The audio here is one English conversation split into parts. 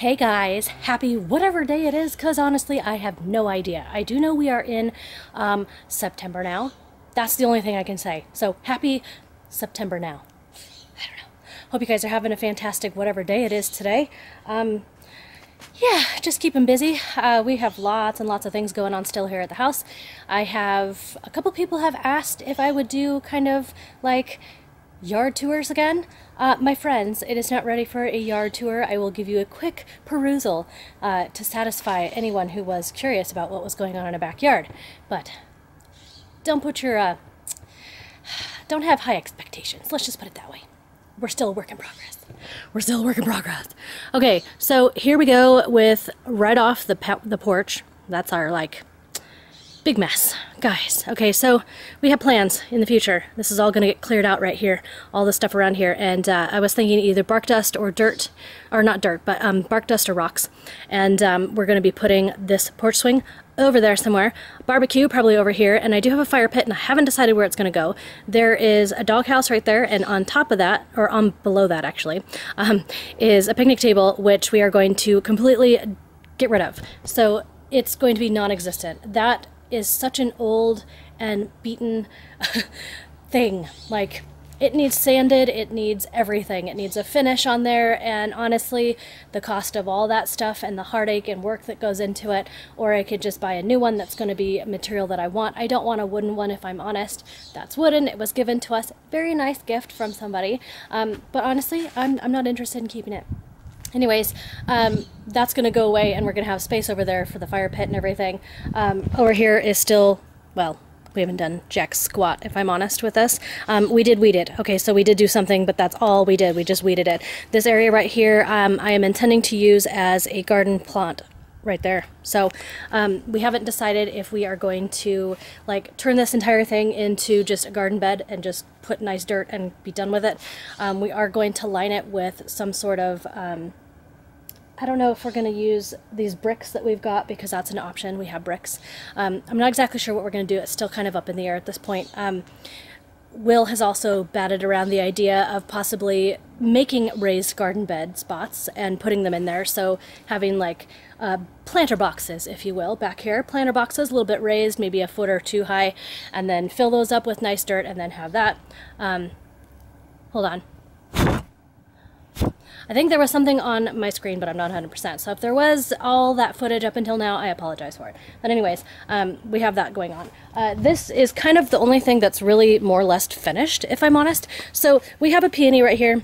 Hey guys, happy whatever day it is, because honestly, I have no idea. I do know we are in September now. That's the only thing I can say. So happy September now. I don't know. Hope you guys are having a fantastic whatever day it is today. Yeah, just keeping busy. We have lots and lots of things going on still here at the house. I have a couple people have asked if I would do kind of like yard tours again. My friends, it is not ready for a yard tour. I will give you a quick perusal to satisfy anyone who was curious about what was going on in a backyard. But don't put your, don't have high expectations. Let's just put it that way. We're still a work in progress. We're still a work in progress. Okay, so here we go with right off the porch. That's our like big mess, guys. Okay, so we have plans in the future. This is all going to get cleared out right here, all the stuff around here. And I was thinking either bark dust or dirt, or not dirt, but bark dust or rocks. And we're going to be putting this porch swing over there somewhere. Barbecue probably over here, and I do have a fire pit, and I haven't decided where it's going to go. There is a doghouse right there, and on top of that, or on below that actually, is a picnic table, which we are going to completely get rid of. So it's going to be non-existent. That is such an old and beaten thing. Like, it needs sanded, it needs everything. It needs a finish on there, and honestly, the cost of all that stuff and the heartache and work that goes into it, or I could just buy a new one that's going to be a material that I want. I don't want a wooden one, if I'm honest. That's wooden. It was given to us. Very nice gift from somebody. But honestly, I'm not interested in keeping it. Anyways, that's going to go away, and we're going to have space over there for the fire pit and everything. Over here is still, well, we haven't done jack squat, if I'm honest with this. We did weed it. Okay, so we did do something, but that's all we did. We just weeded it. This area right here, I am intending to use as a garden plot right there. So we haven't decided if we are going to like turn this entire thing into just a garden bed and just put nice dirt and be done with it. We are going to line it with some sort of I don't know if we're going to use these bricks that we've got, because that's an option. We have bricks. I'm not exactly sure what we're going to do. It's still kind of up in the air at this point. Will has also batted around the idea of possibly making raised garden bed spots and putting them in there. So having like planter boxes, if you will, back here. Planter boxes, a little bit raised, maybe a foot or two high, and then fill those up with nice dirt and then have that. Hold on. I think there was something on my screen, but I'm not 100%. So if there was all that footage up until now, I apologize for it. But anyways, we have that going on. This is kind of the only thing that's really more or less finished, if I'm honest. So we have a peony right here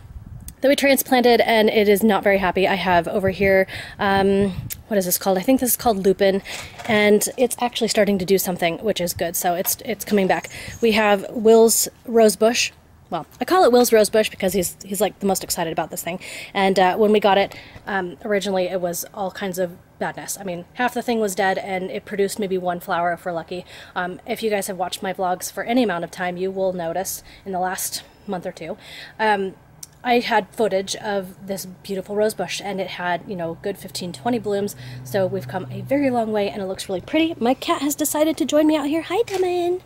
that we transplanted, and it is not very happy. I have over here, what is this called? I think this is called lupin, and it's actually starting to do something, which is good. So it's coming back. We have Will's rosebush. Well, I call it Will's rosebush because he's like the most excited about this thing. And when we got it, originally it was all kinds of badness. I mean, half the thing was dead, and it produced maybe one flower if we're lucky. If you guys have watched my vlogs for any amount of time, you will notice in the last month or two, I had footage of this beautiful rosebush, and it had, you know, good 15-20 blooms. So we've come a very long way, and it looks really pretty. My cat has decided to join me out here. Hi, Damon.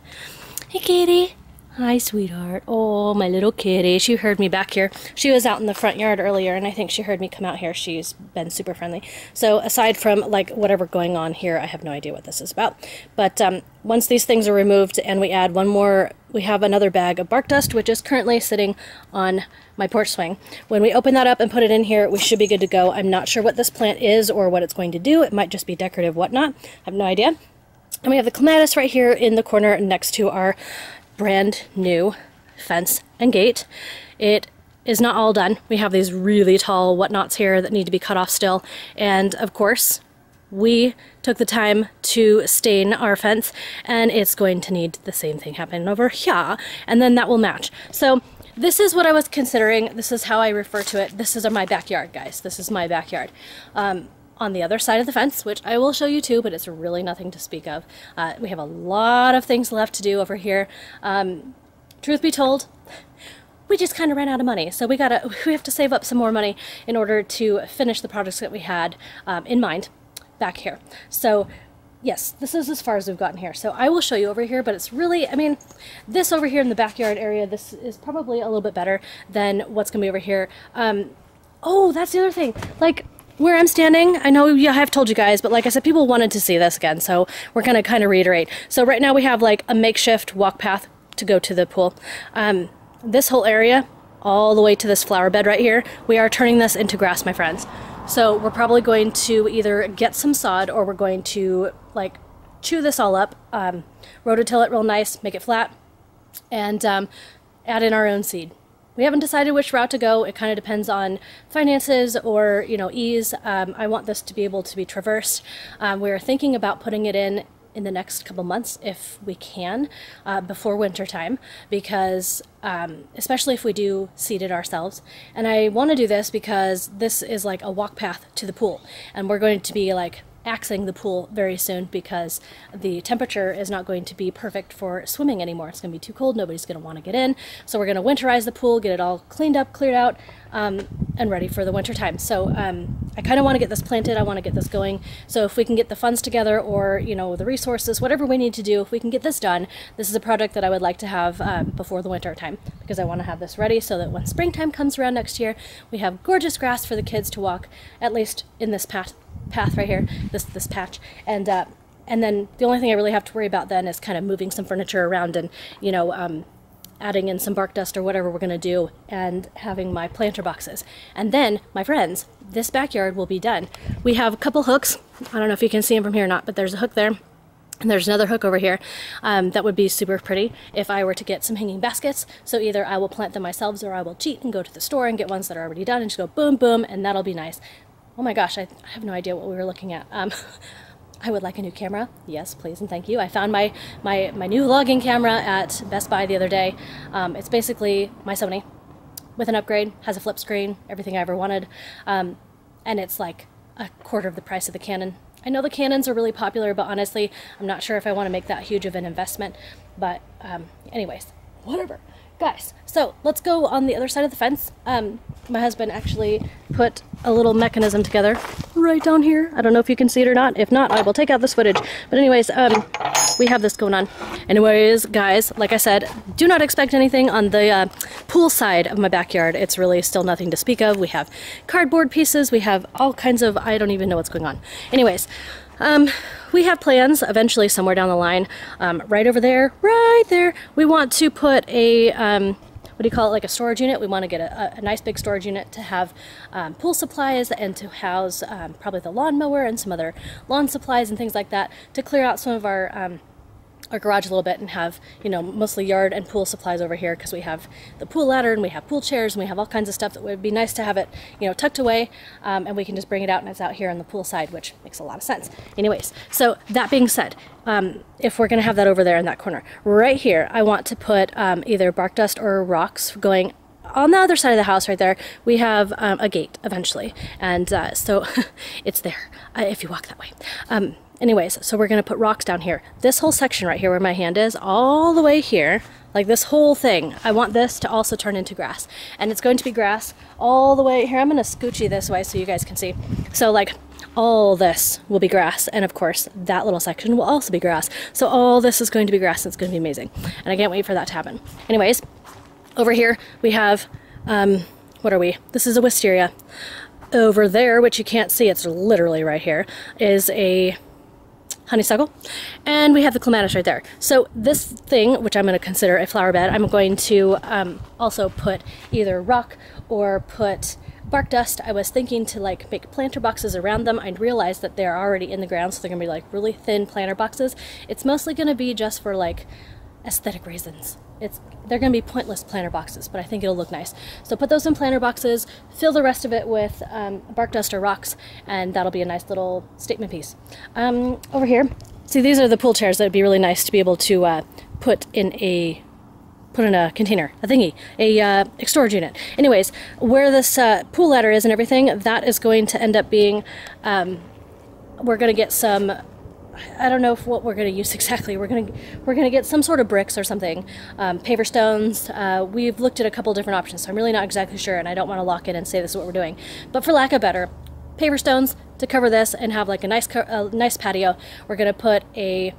Hey, kitty. Hi, sweetheart. Oh, my little kitty. She heard me back here. She was out in the front yard earlier, and I think she heard me come out here. She's been super friendly. So aside from, like, whatever going on here, I have no idea what this is about. But once these things are removed and we add one more, we have another bag of bark dust, which is currently sitting on my porch swing. When we open that up and put it in here, we should be good to go. I'm not sure what this plant is or what it's going to do. It might just be decorative, whatnot. I have no idea. And we have the clematis right here in the corner next to our brand new fence and gate. It is not all done. We have these really tall whatnots here that need to be cut off still, and of course we took the time to stain our fence, and it's going to need the same thing happen over here, and then that will match. So this is what I was considering. This is how I refer to it. This is my backyard, guys. This is my backyard. On the other side of the fence, which I will show you too, but it's really nothing to speak of. We have a lot of things left to do over here. Truth be told, we just kind of ran out of money, so we have to save up some more money in order to finish the projects that we had in mind back here. So yes, this is as far as we've gotten here. So I will show you over here, but it's really, I mean, this over here in the backyard area, this is probably a little bit better than what's gonna be over here. Oh, that's the other thing. Like, where I'm standing, I know I've told you guys, but like I said, people wanted to see this again, so we're going to kind of reiterate. So right now we have like a makeshift walk path to go to the pool. This whole area, all the way to this flower bed right here, we are turning this into grass, my friends. So we're probably going to either get some sod, or we're going to like chew this all up, rototill it real nice, make it flat, and add in our own seed. We haven't decided which route to go. It kind of depends on finances or, you know, ease. I want this to be able to be traversed. We're thinking about putting it in the next couple months if we can, before winter time, because especially if we do seed it ourselves. And I want to do this because this is like a walk path to the pool, and we're going to be like axing the pool very soon because the temperature is not going to be perfect for swimming anymore. It's going to be too cold. Nobody's going to want to get in. So we're going to winterize the pool, get it all cleaned up, cleared out, and ready for the winter time. So I kind of want to get this planted. I want to get this going. So if we can get the funds together, or, you know, the resources, whatever we need to do, if we can get this done, this is a project that I would like to have before the winter time, because I want to have this ready so that when springtime comes around next year, we have gorgeous grass for the kids to walk, at least in this path right here, this patch, and then the only thing I really have to worry about then is kind of moving some furniture around and, you know, adding in some bark dust or whatever we're going to do, and having my planter boxes. And then, my friends, this backyard will be done. We have a couple hooks. I don't know if you can see them from here or not, but there's a hook there, and there's another hook over here. That would be super pretty if I were to get some hanging baskets. So either I will plant them myself, or I will cheat and go to the store and get ones that are already done and just go boom, boom, and that'll be nice. Oh my gosh, I have no idea what we were looking at. I would like a new camera. Yes, please and thank you. I found my new vlogging camera at Best Buy the other day. It's basically my Sony with an upgrade, has a flip screen, everything I ever wanted, and it's like a quarter of the price of the Canon. I know the Canons are really popular, but honestly, I'm not sure if I want to make that huge of an investment. But anyways, whatever. Guys, so let's go on the other side of the fence. My husband actually put a little mechanism together right down here. I don't know if you can see it or not. If not, I will take out this footage. But anyways, we have this going on. Anyways, guys, like I said, do not expect anything on the pool side of my backyard. It's really still nothing to speak of. We have cardboard pieces. We have all kinds of, I don't even know what's going on. Anyways, we have plans eventually somewhere down the line, right over there, right there. We want to put a, what do you call it, like a storage unit. We want to get a nice big storage unit to have pool supplies, and to house probably the lawnmower and some other lawn supplies and things like that, to clear out some of our garage a little bit and have, you know, mostly yard and pool supplies over here, because we have the pool ladder and we have pool chairs and we have all kinds of stuff that would be nice to have it, you know, tucked away, and we can just bring it out and it's out here on the pool side, which makes a lot of sense. Anyways, so that being said, if we're going to have that over there in that corner, right here, I want to put either bark dust or rocks going on the other side of the house. Right there, we have a gate eventually, and so it's there if you walk that way. Anyways, so we're going to put rocks down here. This whole section right here where my hand is, all the way here, like this whole thing, I want this to also turn into grass. And it's going to be grass all the way here. I'm going to scoochie this way so you guys can see. So like all this will be grass, and of course that little section will also be grass. So all this is going to be grass, and it's going to be amazing. And I can't wait for that to happen. Anyways, over here we have, what are we? This is a wisteria. Over there, which you can't see, it's literally right here, is a honeysuckle, and we have the clematis right there. So this thing, which I'm going to consider a flower bed, I'm going to also put either rock or put bark dust. I was thinking to like make planter boxes around them. I realized that they're already in the ground, so they're going to be like really thin planter boxes. It's mostly going to be just for like aesthetic reasons. They're going to be pointless planter boxes, but I think it'll look nice. So put those in planter boxes, fill the rest of it with bark dust or rocks, and that'll be a nice little statement piece. Over here, see, these are the pool chairs that would be really nice to be able to put in a container, a thingy, a storage unit. Anyways, where this pool ladder is and everything, that is going to end up being, we're going to get some, I don't know what we're going to use exactly. We're going to get some sort of bricks or something, paver stones. We've looked at a couple different options, so I'm really not exactly sure, and I don't want to lock in and say this is what we're doing. But for lack of better, paver stones to cover this and have like a nice patio. We're going to put a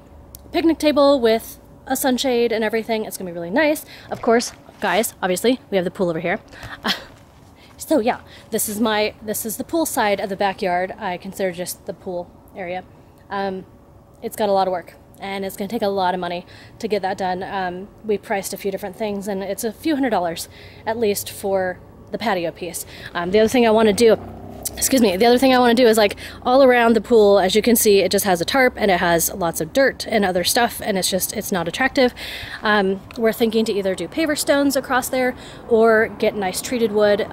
picnic table with a sunshade and everything. It's going to be really nice. Of course, guys, obviously, we have the pool over here. So yeah, this is the pool side of the backyard. I consider just the pool area. It's got a lot of work, and it's going to take a lot of money to get that done. We priced a few different things, and it's a few $100s at least for the patio piece. The other thing I want to do, the other thing I want to do is like all around the pool, as you can see, it just has a tarp and it has lots of dirt and other stuff, and it's not attractive. We're thinking to either do paver stones across there or get nice treated wood,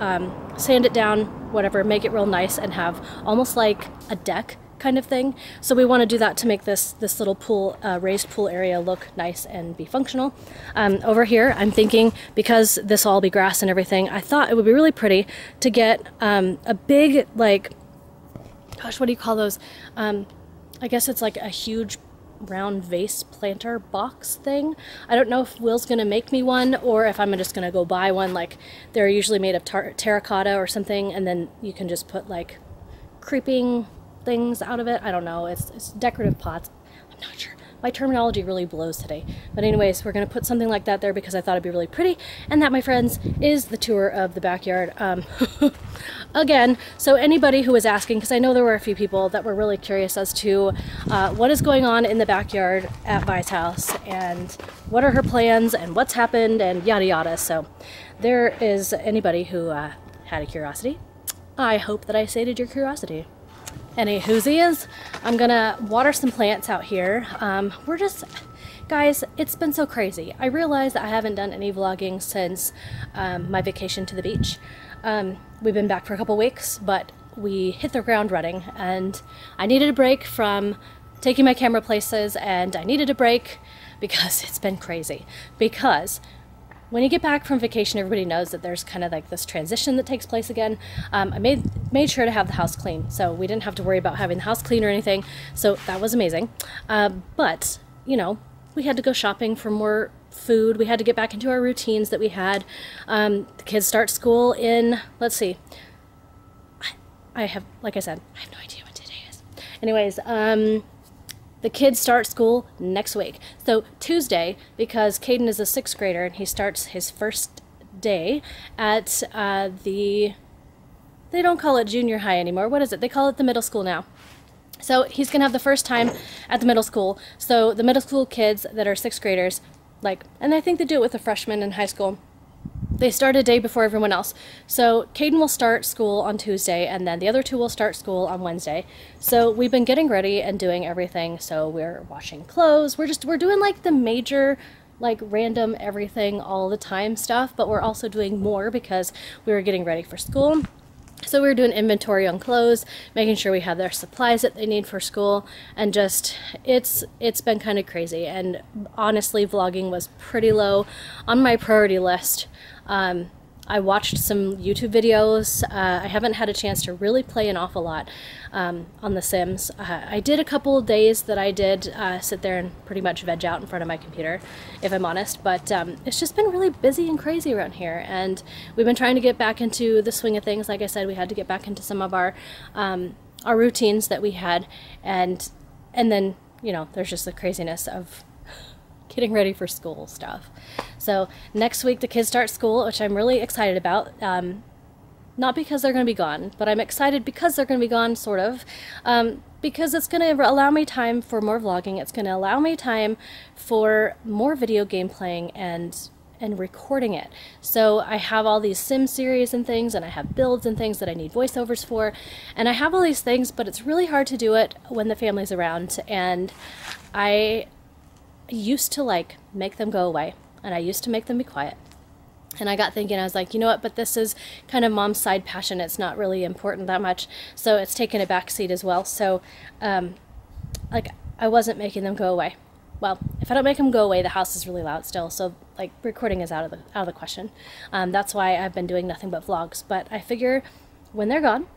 sand it down, whatever, make it real nice and have almost like a deck kind of thing. So we want to do that to make this little pool, raised pool area look nice and be functional. Over here, I'm thinking, because this will all be grass and everything, I thought it would be really pretty to get a big, like, gosh, what do you call those? I guess it's like a huge round vase planter box thing. I don't know if Will's gonna make me one or if I'm just gonna go buy one. Like, they're usually made of terracotta or something, and then you can just put like creeping things out of it. I don't know. It's decorative pots. I'm not sure. My terminology really blows today. But anyways, we're going to put something like that there because I thought it'd be really pretty. And that, my friends, is the tour of the backyard. Again, so anybody who was asking, because I know there were a few people that were really curious as to what is going on in the backyard at Vi's house and what are her plans and what's happened and yada yada. So there is anybody who had a curiosity. I hope that I sated your curiosity. Any whoosies, I'm gonna water some plants out here. We're just, guys, it's been so crazy. I realize that I haven't done any vlogging since my vacation to the beach. We've been back for a couple weeks, but we hit the ground running, and I needed a break from taking my camera places, and I needed a break because it's been crazy. Because when you get back from vacation, everybody knows that there's kind of like this transition that takes place again. I made sure to have the house clean, so we didn't have to worry about having the house clean or anything, so that was amazing. But, you know, we had to go shopping for more food. We had to get back into our routines that we had. The kids start school in, let's see, like I said, I have no idea what today is. Anyways, the kids start school next week. So Tuesday, because Caden is a 6th grader and he starts his first day at they don't call it junior high anymore. What is it? They call it the middle school now. So he's gonna have the first time at the middle school. So the middle school kids that are 6th graders, like, and I think they do it with the freshmen in high school, they start a day before everyone else. So Caden will start school on Tuesday, and then the other two will start school on Wednesday. So we've been getting ready and doing everything. So we're washing clothes. We're doing like the major, like random everything all the time stuff, but we're also doing more because we were getting ready for school. So we were doing inventory on clothes, making sure we have their supplies that they need for school, and just, it's been kind of crazy. And honestly, vlogging was pretty low on my priority list. I watched some YouTube videos. I haven't had a chance to really play an awful lot on The Sims. I did a couple of days that I did sit there and pretty much veg out in front of my computer, if I'm honest, but it's just been really busy and crazy around here, and we've been trying to get back into the swing of things. Like I said, we had to get back into some of our routines that we had, and then, you know, there's just the craziness of getting ready for school stuff. So next week the kids start school, which I'm really excited about. Not because they're going to be gone, but I'm excited because they're going to be gone, sort of. Because it's going to allow me time for more vlogging. It's going to allow me time for more video game playing and recording it. So I have all these Sim series and things, and I have builds and things that I need voiceovers for, and I have all these things, but it's really hard to do it when the family's around, and I used to like make them go away, and I used to make them be quiet. And I got thinking, I was like, you know what, but this is kind of mom's side passion. It's not really important that much, so it's taken a back seat as well. So like, I wasn't making them go away. Well, if I don't make them go away, the house is really loud still, so like recording is out of the question. That's why I've been doing nothing but vlogs. But I figure when they're gone,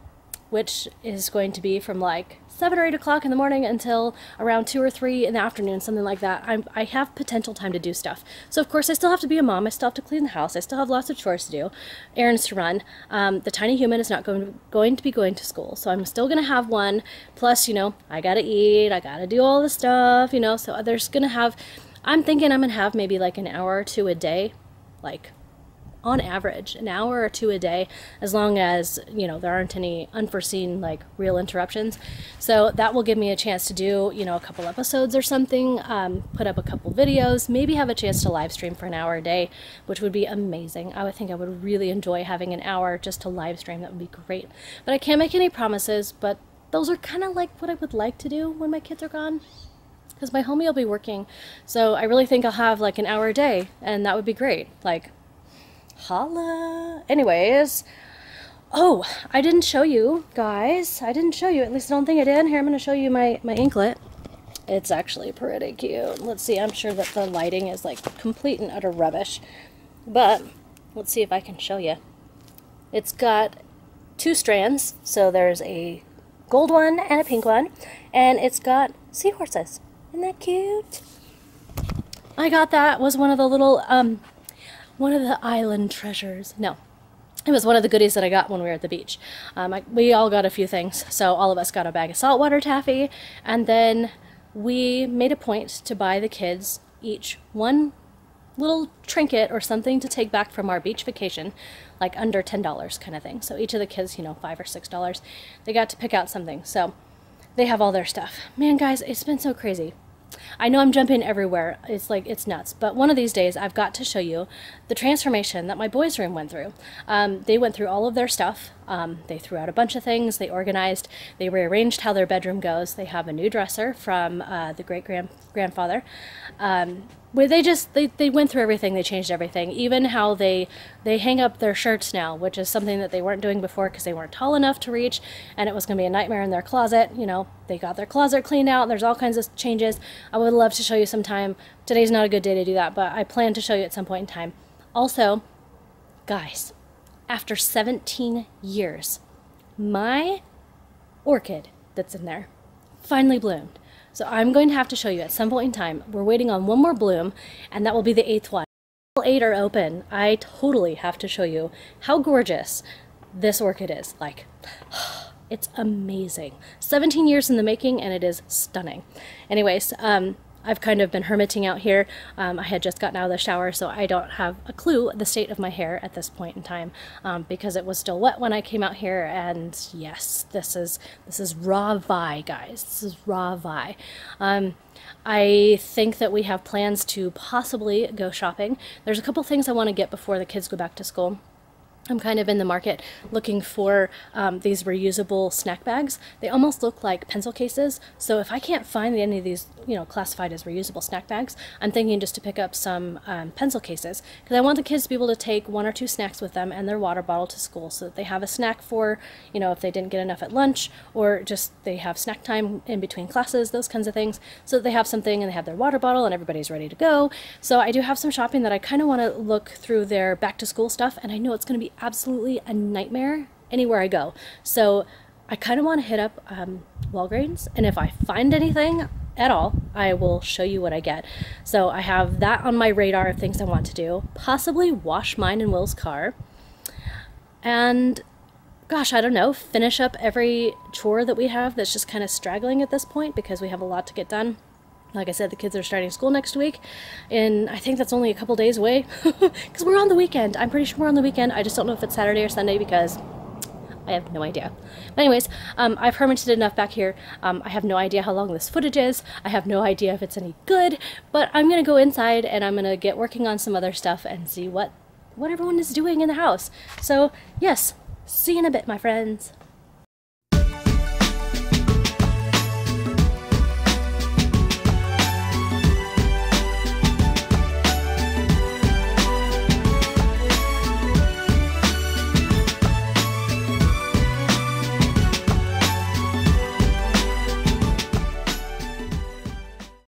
which is going to be from like 7 or 8 o'clock in the morning until around 2 or 3 in the afternoon, something like that, I have potential time to do stuff. So of course I still have to be a mom, I still have to clean the house, I still have lots of chores to do, errands to run. The tiny human is not going to be going to school, so I'm still going to have one. Plus, you know, I gotta eat, I gotta do all the stuff, you know, so there's gonna have, I'm thinking I'm gonna have maybe like an hour or two a day, like on average, an hour or two a day, as long as, you know, there aren't any unforeseen, like, real interruptions. So that will give me a chance to do, you know, a couple episodes or something, put up a couple videos, maybe have a chance to live stream for an hour a day, which would be amazing. I would think I would really enjoy having an hour just to live stream. That would be great. But I can't make any promises, but those are kind of like what I would like to do when my kids are gone, because my homie will be working. So I really think I'll have like an hour a day, and that would be great. Like, holla. Anyways, oh, I didn't show you guys. I didn't show you, at least I don't think I did. Here, I'm going to show you my anklet. It's actually pretty cute. Let's see, I'm sure that the lighting is like complete and utter rubbish, but let's see if I can show you. It's got 2 strands, so there's a gold one and a pink one, and it's got seahorses. Isn't that cute? I got that. Was one of the little, one of the island treasures. No, it was one of the goodies that I got when we were at the beach. We all got a few things. So all of us got a bag of saltwater taffy, and then we made a point to buy the kids each one little trinket or something to take back from our beach vacation, like under $10 kind of thing. So each of the kids, you know, $5 or $6, they got to pick out something. So they have all their stuff. Man, guys, it's been so crazy. I know I'm jumping everywhere. It's like, it's nuts. But one of these days, I've got to show you the transformation that my boys' room went through. They went through all of their stuff. They threw out a bunch of things. They organized. They rearranged how their bedroom goes. They have a new dresser from the great-grandfather. Where they went through everything. They changed everything. Even how they hang up their shirts now, which is something that they weren't doing before because they weren't tall enough to reach, and it was going to be a nightmare in their closet. You know, they got their closet cleaned out. There's all kinds of changes. I would love to show you sometime. Today's not a good day to do that, but I plan to show you at some point in time. Also, guys, after 17 years, my orchid that's in there finally bloomed. So I'm going to have to show you at some point in time. We're waiting on one more bloom, and that will be the 8th one. All 8 are open. I totally have to show you how gorgeous this orchid is. Like, it's amazing. 17 years in the making, and it is stunning. Anyways, I've kind of been hermiting out here. I had just gotten out of the shower, so I don't have a clue the state of my hair at this point in time, because it was still wet when I came out here. And yes, this is raw vi, guys. This is raw vi. I think that we have plans to possibly go shopping. There's a couple things I want to get before the kids go back to school. I'm kind of in the market looking for these reusable snack bags. They almost look like pencil cases. So if I can't find any of these, you know, classified as reusable snack bags, I'm thinking just to pick up some pencil cases, because I want the kids to be able to take 1 or 2 snacks with them and their water bottle to school, so that they have a snack for, you know, if they didn't get enough at lunch, or just they have snack time in between classes, those kinds of things, so that they have something and they have their water bottle and everybody's ready to go. So I do have some shopping that I kind of want to look through their back to school stuff, and I know it's going to be absolutely a nightmare anywhere I go. So I kind of want to hit up Walgreens, and if I find anything at all, I will show you what I get. So I have that on my radar of things I want to do. Possibly wash mine and Will's car. And gosh, I don't know, finish up every chore that we have that's just kind of straggling at this point, because we have a lot to get done. Like I said, the kids are starting school next week, and I think that's only a couple days away, because we're on the weekend. I'm pretty sure we're on the weekend. I just don't know if it's Saturday or Sunday, because I have no idea. But anyways, I've hermited enough back here. I have no idea how long this footage is. I have no idea if it's any good, but I'm going to go inside, and I'm going to get working on some other stuff and see what everyone is doing in the house. So yes, see you in a bit, my friends.